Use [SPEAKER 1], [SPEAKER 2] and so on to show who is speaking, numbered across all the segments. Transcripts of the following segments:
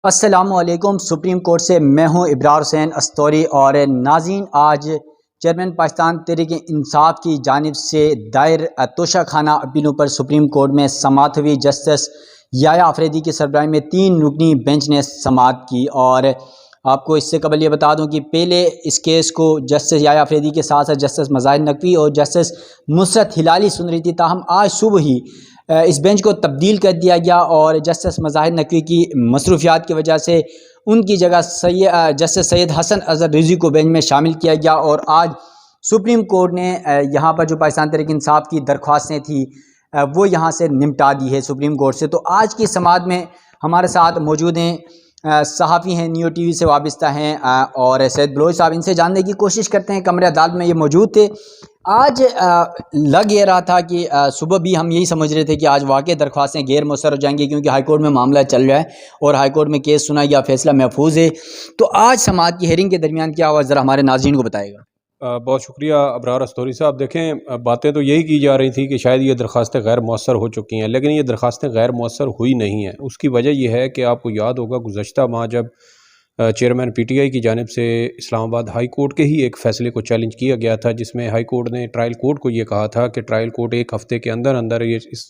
[SPEAKER 1] السلام علیکم۔ Supreme court سے میں ہوں ابرار حسین استوری۔ اور ناظرین، آج چیئرمین پاکستان تحریک انصاف کی جانب سے دائر توشہ خانہ اپیلوں پر سپریم کورٹ میں سماعت ہوئی۔ جسٹس یحییٰ آفریدی کی سربراہی میں 3 رکنی بینچ نے سماعت کی۔ اور آپ کو اس سے قبل یہ بتا دوں کہ پہلے اس کیس کو جسٹس یحییٰ آفریدی کے ساتھ ساتھ جسٹس مظاہر نقوی اور جسٹس نصرت ہلالی سن رہی تھی، تاہم آج صبح ہی اس بینچ کو تبدیل کر دیا گیا اور جسٹس مظاہر نقوی کی مصروفیات کی وجہ سے ان کی جگہ جسٹس سید حسن اظہر رضوی کو بینچ میں شامل کیا گیا۔ اور آج سپریم کورٹ نے یہاں پر جو پاکستان تحریک انصاف کی درخواستیں تھیں وہ یہاں سے نمٹا دی ہے سپریم کورٹ سے۔ تو آج کی سماعت میں ہمارے ساتھ موجود ہیں صحافی ہیں، نیو ٹی وی سے وابستہ ہیں، اور سید بلوچ صاحب، ان سے جاننے کی کوشش کرتے ہیں۔ کمرے عدالت میں یہ موجود تھے۔ آج لگ یہ رہا تھا کہ صبح بھی ہم یہی سمجھ رہے تھے کہ آج واقع درخواستیں غیر مؤثر ہو جائیں گی، کیونکہ ہائی کورٹ میں معاملہ چل رہا ہے اور ہائی کورٹ میں کیس سنا گیا، فیصلہ محفوظ ہے۔ تو آج سماعت کی ہیئرنگ کے درمیان کیا ہوا، ذرا ہمارے ناظرین کو بتائے گا۔
[SPEAKER 2] بہت شکریہ ابرار استوری صاحب۔ دیکھیں، باتیں تو یہی کی جا رہی تھی کہ شاید یہ درخواستیں غیر مؤثر ہو چکی ہیں، لیکن یہ درخواستیں غیر مؤثر ہوئی نہیں ہیں۔ اس کی وجہ یہ ہے کہ آپ کو یاد ہوگا گزشتہ ماہ جب چیئرمین پی ٹی آئی کی جانب سے اسلام آباد ہائی کورٹ کے ہی ایک فیصلے کو چیلنج کیا گیا تھا، جس میں ہائی کورٹ نے ٹرائل کورٹ کو یہ کہا تھا کہ ٹرائل کورٹ 1 ہفتے کے اندر اندر یہ اس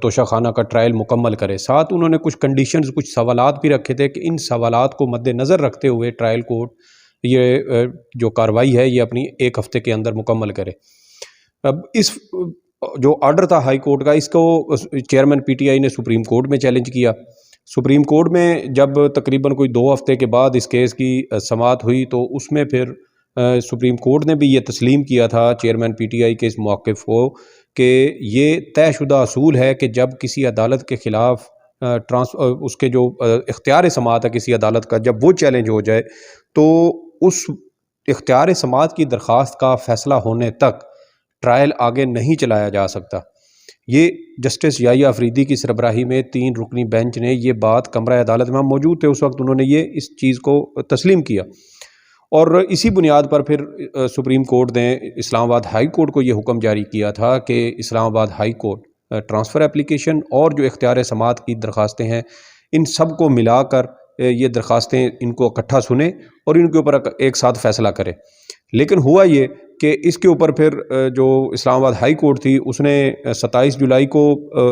[SPEAKER 2] توشہ خانہ کا ٹرائل مکمل کرے۔ ساتھ انہوں نے کچھ کنڈیشنز، کچھ سوالات بھی رکھے تھے کہ ان سوالات کو مد نظر رکھتے ہوئے ٹرائل کورٹ یہ جو کارروائی ہے یہ اپنی 1 ہفتے کے اندر مکمل کرے۔ اب اس جو آرڈر تھا ہائی کورٹ کا، اس کو چیئرمین پی ٹی آئی نے سپریم کورٹ میں چیلنج کیا۔ سپریم کورٹ میں جب تقریباً کوئی 2 ہفتے کے بعد اس کیس کی سماعت ہوئی تو اس میں پھر سپریم کورٹ نے بھی یہ تسلیم کیا تھا چیئرمین پی ٹی آئی کے اس موقف کو کہ یہ طے شدہ اصول ہے کہ جب کسی عدالت کے خلاف اس کے جو اختیار سماعت ہے کسی عدالت کا، جب وہ چیلنج ہو جائے تو اس اختیار سماعت کی درخواست کا فیصلہ ہونے تک ٹرائل آگے نہیں چلایا جا سکتا۔ یہ جسٹس یحییٰ آفریدی کی سربراہی میں 3 رکنی بینچ نے یہ بات، کمرہ عدالت میں ہم موجود تھے اس وقت، انہوں نے یہ اس چیز کو تسلیم کیا، اور اسی بنیاد پر پھر سپریم کورٹ نے اسلام آباد ہائی کورٹ کو یہ حکم جاری کیا تھا کہ اسلام آباد ہائی کورٹ ٹرانسفر اپلیکیشن اور جو اختیار سماعت کی درخواستیں ہیں ان سب کو ملا کر یہ درخواستیں ان کو اکٹھا سنے اور ان کے اوپر ایک ساتھ فیصلہ کرے۔ لیکن ہوا یہ کہ اس کے اوپر پھر جو اسلام آباد ہائی کورٹ تھی اس نے 27 جولائی کو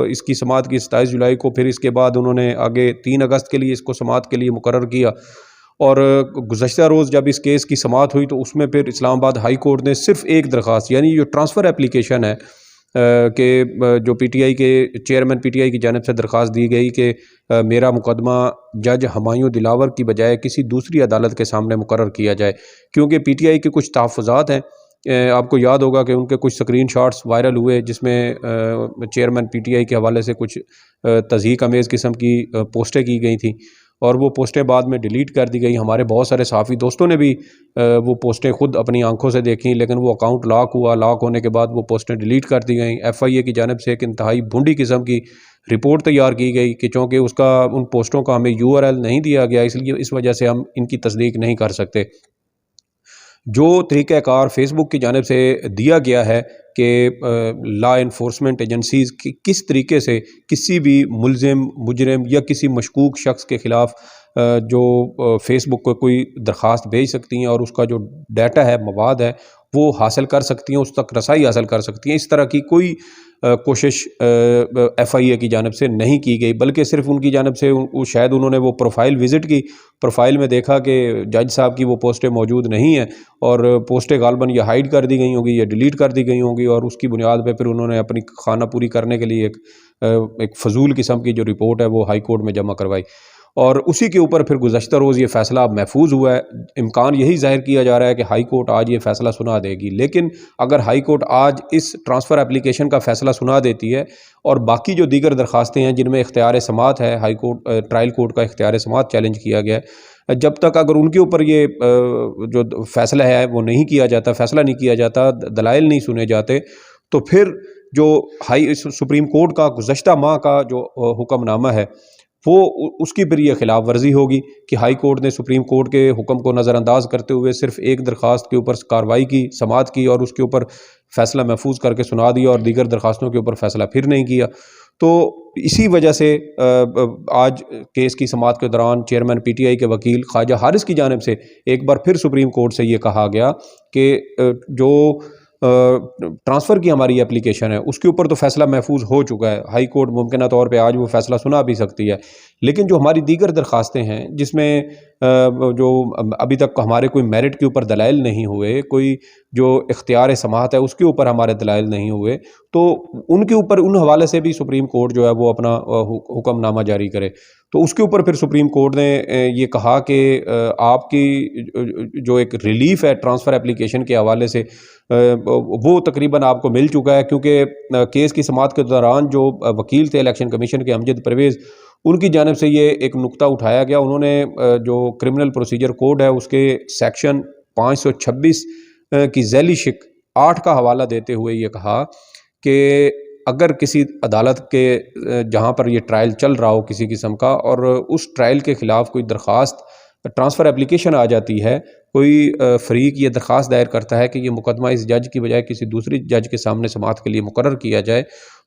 [SPEAKER 2] اس کی سماعت کی، 27 جولائی کو، پھر اس کے بعد انہوں نے آگے 3 اگست کے لیے اس کو سماعت کے لیے مقرر کیا۔ اور گزشتہ روز جب اس کیس کی سماعت ہوئی تو اس میں پھر اسلام آباد ہائی کورٹ نے صرف ایک درخواست، یعنی جو ٹرانسفر اپلیکیشن ہے کہ جو پی ٹی آئی کے چیئرمین پی ٹی آئی کی جانب سے درخواست دی گئی کہ میرا مقدمہ جج ہمایوں دلاور کی بجائے کسی دوسری عدالت کے سامنے مقرر کیا جائے، کیونکہ پی ٹی آئی کے کچھ تحفظات ہیں۔ آپ کو یاد ہوگا کہ ان کے کچھ سکرین شاٹس وائرل ہوئے جس میں چیئرمین پی ٹی آئی کے حوالے سے کچھ تضحیک امیز قسم کی پوسٹیں کی گئی تھیں، اور وہ پوسٹیں بعد میں ڈیلیٹ کر دی گئی۔ ہمارے بہت سارے صحافی دوستوں نے بھی وہ پوسٹیں خود اپنی آنکھوں سے دیکھیں، لیکن وہ اکاؤنٹ لاک ہوا، لاک ہونے کے بعد وہ پوسٹیں ڈیلیٹ کر دی گئیں۔ ایف آئی اے کی جانب سے ایک انتہائی بھونڈی قسم کی رپورٹ تیار کی گئی کہ چونکہ اس کا ان پوسٹوں کا ہمیں یو آر ایل نہیں دیا گیا، اس وجہ سے ہم ان کی تصدیق نہیں کر سکتے۔ جو طریقہ کار فیس بک کی جانب سے دیا گیا ہے کہ لا انفورسمنٹ ایجنسیز کس طریقے سے کسی بھی ملزم، مجرم یا کسی مشکوک شخص کے خلاف جو فیس بک کو کوئی درخواست بھیج سکتی ہیں اور اس کا جو ڈیٹا ہے، مواد ہے، وہ حاصل کر سکتی ہیں، اس تک رسائی حاصل کر سکتی ہیں، اس طرح کی کوئی کوشش ایف آئی اے کی جانب سے نہیں کی گئی، بلکہ صرف ان کی جانب سے شاید انہوں نے وہ پروفائل وزٹ کی، پروفائل میں دیکھا کہ جج صاحب کی وہ پوسٹیں موجود نہیں ہیں اور پوسٹیں غالباً یا ہائیڈ کر دی گئی ہوں گی یا ڈیلیٹ کر دی گئی ہوں گی، اور اس کی بنیاد پہ پھر انہوں نے اپنی خانہ پوری کرنے کے لیے ایک فضول قسم کی جو رپورٹ ہے وہ ہائی کورٹ میں جمع کروائی، اور اسی کے اوپر پھر گزشتہ روز یہ فیصلہ اب محفوظ ہوا ہے۔ امکان یہی ظاہر کیا جا رہا ہے کہ ہائی کورٹ آج یہ فیصلہ سنا دے گی، لیکن اگر ہائی کورٹ آج اس ٹرانسفر اپلیکیشن کا فیصلہ سنا دیتی ہے اور باقی جو دیگر درخواستیں ہیں جن میں اختیار سماعت ہے، ہائی کورٹ ٹرائل کورٹ کا اختیار سماعت چیلنج کیا گیا ہے، جب تک اگر ان کے اوپر یہ جو فیصلہ ہے وہ نہیں کیا جاتا، فیصلہ نہیں کیا جاتا، دلائل نہیں سنے جاتے، تو پھر جو سپریم کورٹ کا گزشتہ ماہ کا جو حکم نامہ ہے وہ اس کی پھر یہ خلاف ورزی ہوگی کہ ہائی کورٹ نے سپریم کورٹ کے حکم کو نظر انداز کرتے ہوئے صرف ایک درخواست کے اوپر کارروائی کی، سماعت کی اور اس کے اوپر فیصلہ محفوظ کر کے سنا دیا، اور دیگر درخواستوں کے اوپر فیصلہ پھر نہیں کیا۔ تو اسی وجہ سے آج کیس کی سماعت کے دوران چیئرمین پی ٹی آئی کے وکیل خواجہ حارث کی جانب سے ایک بار پھر سپریم کورٹ سے یہ کہا گیا کہ جو ٹرانسفر کی ہماری اپلیکیشن ہے اس کے اوپر تو فیصلہ محفوظ ہو چکا ہے، ہائی کورٹ ممکنہ طور پہ آج وہ فیصلہ سنا بھی سکتی ہے، لیکن جو ہماری دیگر درخواستیں ہیں جس میں جو ابھی تک ہمارے کوئی میرٹ کے اوپر دلائل نہیں ہوئے، کوئی جو اختیار سماعت ہے اس کے اوپر ہمارے دلائل نہیں ہوئے، تو ان کے اوپر ان حوالے سے بھی سپریم کورٹ جو ہے وہ اپنا حکم نامہ جاری کرے۔ تو اس کے اوپر پھر سپریم کورٹ نے یہ کہا کہ آپ کی جو ایک ریلیف ہے ٹرانسفر اپلیکیشن کے حوالے سے وہ تقریباً آپ کو مل چکا ہے، کیونکہ کیس کی سماعت کے دوران جو وکیل تھے الیکشن کمیشن کے امجد پرویز، ان کی جانب سے یہ ایک نقطہ اٹھایا گیا، انہوں نے جو کرمنل پروسیجر کوڈ ہے اس کے سیکشن 526 کی ذیلی شق 8 کا حوالہ دیتے ہوئے یہ کہا کہ اگر کسی عدالت کے جہاں پر یہ ٹرائل چل رہا ہو کسی قسم کا، اور اس ٹرائل کے خلاف کوئی درخواست ٹرانسفر اپلیکیشن آ جاتی ہے، کوئی فریق یہ درخواست دائر کرتا ہے کہ یہ مقدمہ اس جج کی بجائے کسی دوسری جج کے سامنے سماعت کے لیے مقرر کیا جائے،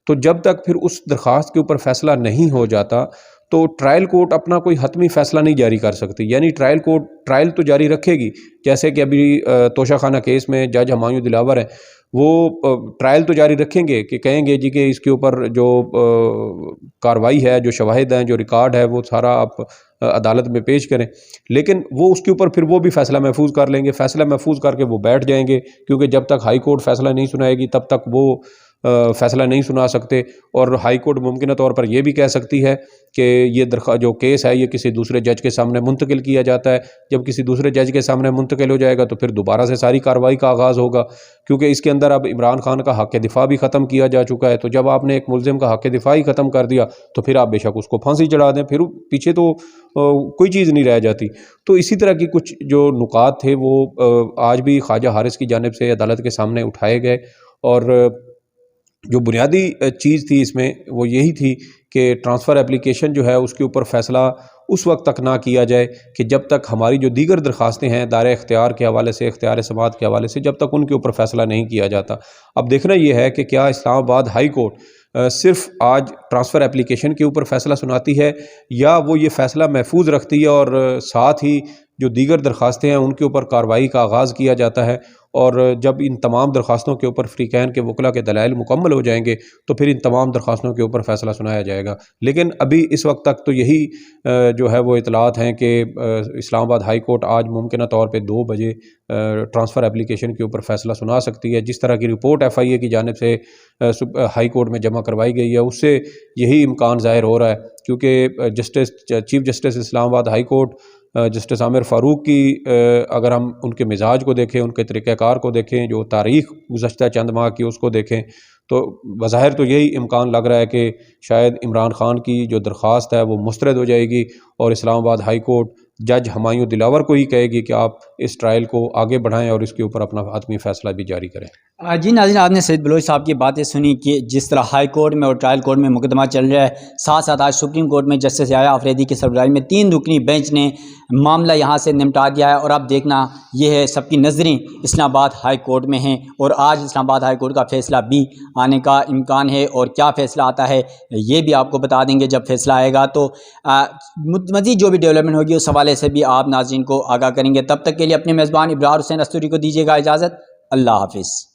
[SPEAKER 2] تو جب تک پھر اس درخواست کے اوپر فیصلہ نہیں ہو جاتا تو ٹرائل کورٹ اپنا کوئی حتمی فیصلہ نہیں جاری کر سکتی، یعنی ٹرائل کورٹ ٹرائل تو جاری رکھے گی، جیسے کہ ابھی توشہ خانہ کیس میں جج ہمایوں دلاور ہیں، وہ ٹرائل تو جاری رکھیں گے کہ کہیں گے جی کہ اس کے اوپر جو کاروائی ہے، جو شواہد ہیں، جو ریکارڈ ہے، وہ سارا آپ عدالت میں پیش کریں، لیکن وہ اس کے اوپر پھر وہ بھی فیصلہ محفوظ کر لیں گے، فیصلہ محفوظ کر کے وہ بیٹھ جائیں گے، کیونکہ جب تک ہائی کورٹ فیصلہ نہیں سنائے گی تب تک وہ فیصلہ نہیں سنا سکتے، اور ہائی کورٹ ممکنہ طور پر یہ بھی کہہ سکتی ہے کہ یہ جو کیس ہے یہ کسی دوسرے جج کے سامنے منتقل کیا جاتا ہے، جب کسی دوسرے جج کے سامنے منتقل ہو جائے گا تو پھر دوبارہ سے ساری کارروائی کا آغاز ہوگا، کیونکہ اس کے اندر اب عمران خان کا حق دفاع بھی ختم کیا جا چکا ہے، تو جب آپ نے ایک ملزم کا حق دفاع ہی ختم کر دیا تو پھر آپ بے شک اس کو پھانسی چڑھا دیں، پھر پیچھے تو کوئی چیز نہیں رہ جاتی۔ تو اسی طرح کی کچھ جو نکات تھے وہ آج بھی خواجہ حارث کی جانب سے عدالت کے سامنے اٹھائے گئے، اور جو بنیادی چیز تھی اس میں وہ یہی تھی کہ ٹرانسفر اپلیکیشن جو ہے اس کے اوپر فیصلہ اس وقت تک نہ کیا جائے کہ جب تک ہماری جو دیگر درخواستیں ہیں دائرہ اختیار کے حوالے سے، اختیار سماعت کے حوالے سے، جب تک ان کے اوپر فیصلہ نہیں کیا جاتا۔ اب دیکھنا یہ ہے کہ کیا اسلام آباد ہائی کورٹ صرف آج ٹرانسفر اپلیکیشن کے اوپر فیصلہ سناتی ہے، یا وہ یہ فیصلہ محفوظ رکھتی ہے اور ساتھ ہی جو دیگر درخواستیں ہیں ان کے اوپر کارروائی کا آغاز کیا جاتا ہے، اور جب ان تمام درخواستوں کے اوپر فریقین کے وکلاء کے دلائل مکمل ہو جائیں گے تو پھر ان تمام درخواستوں کے اوپر فیصلہ سنایا جائے گا۔ لیکن ابھی اس وقت تک تو یہی جو ہے وہ اطلاعات ہیں کہ اسلام آباد ہائی کورٹ آج ممکنہ طور پہ 2 بجے ٹرانسفر اپلیکیشن کے اوپر فیصلہ سنا سکتی ہے۔ جس طرح کی رپورٹ ایف آئی اے کی جانب سے ہائی کورٹ میں جمع کروائی گئی ہے اس سے یہی امکان ظاہر ہو رہا ہے، کیونکہ چیف جسٹس اسلام آباد ہائی کورٹ جسٹس عامر فاروق کی اگر ہم ان کے مزاج کو دیکھیں، ان کے طریقہ کار کو دیکھیں، جو تاریخ گزشتہ چند ماہ کی اس کو دیکھیں، تو بظاہر تو یہی امکان لگ رہا ہے کہ شاید عمران خان کی جو درخواست ہے وہ مسترد ہو جائے گی، اور اسلام آباد ہائی کورٹ جج ہمایوں دلاور کو ہی کہے گی کہ آپ اس ٹرائل کو آگے بڑھائیں اور اس کے اوپر اپنا حتمی فیصلہ بھی جاری کریں۔
[SPEAKER 1] جی ناظرین، آپ نے سید بلوچ صاحب کی باتیں سنی کہ جس طرح ہائی کورٹ میں اور ٹرائل کورٹ میں مقدمہ چل رہا ہے، ساتھ ساتھ آج سپریم کورٹ میں جسٹس یحییٰ آفریدی کی سربراہی میں 3 رکنی بینچ نے معاملہ یہاں سے نمٹا دیا ہے، اور اب دیکھنا یہ ہے سب کی نظریں اسلام آباد ہائی کورٹ میں ہیں، اور آج اسلام آباد ہائی کورٹ کا فیصلہ بھی آنے کا امکان ہے، اور کیا فیصلہ آتا ہے یہ بھی آپ کو بتا دیں گے جب فیصلہ آئے گا۔ تو مزید جو بھی ڈیولپمنٹ ہوگی اس حوالے سے بھی آپ ناظرین کو آگاہ کریں گے۔ تب تک کے لیے اپنے میزبان ابرار حسین استوری کو دیجیے گا اجازت۔ اللہ حافظ۔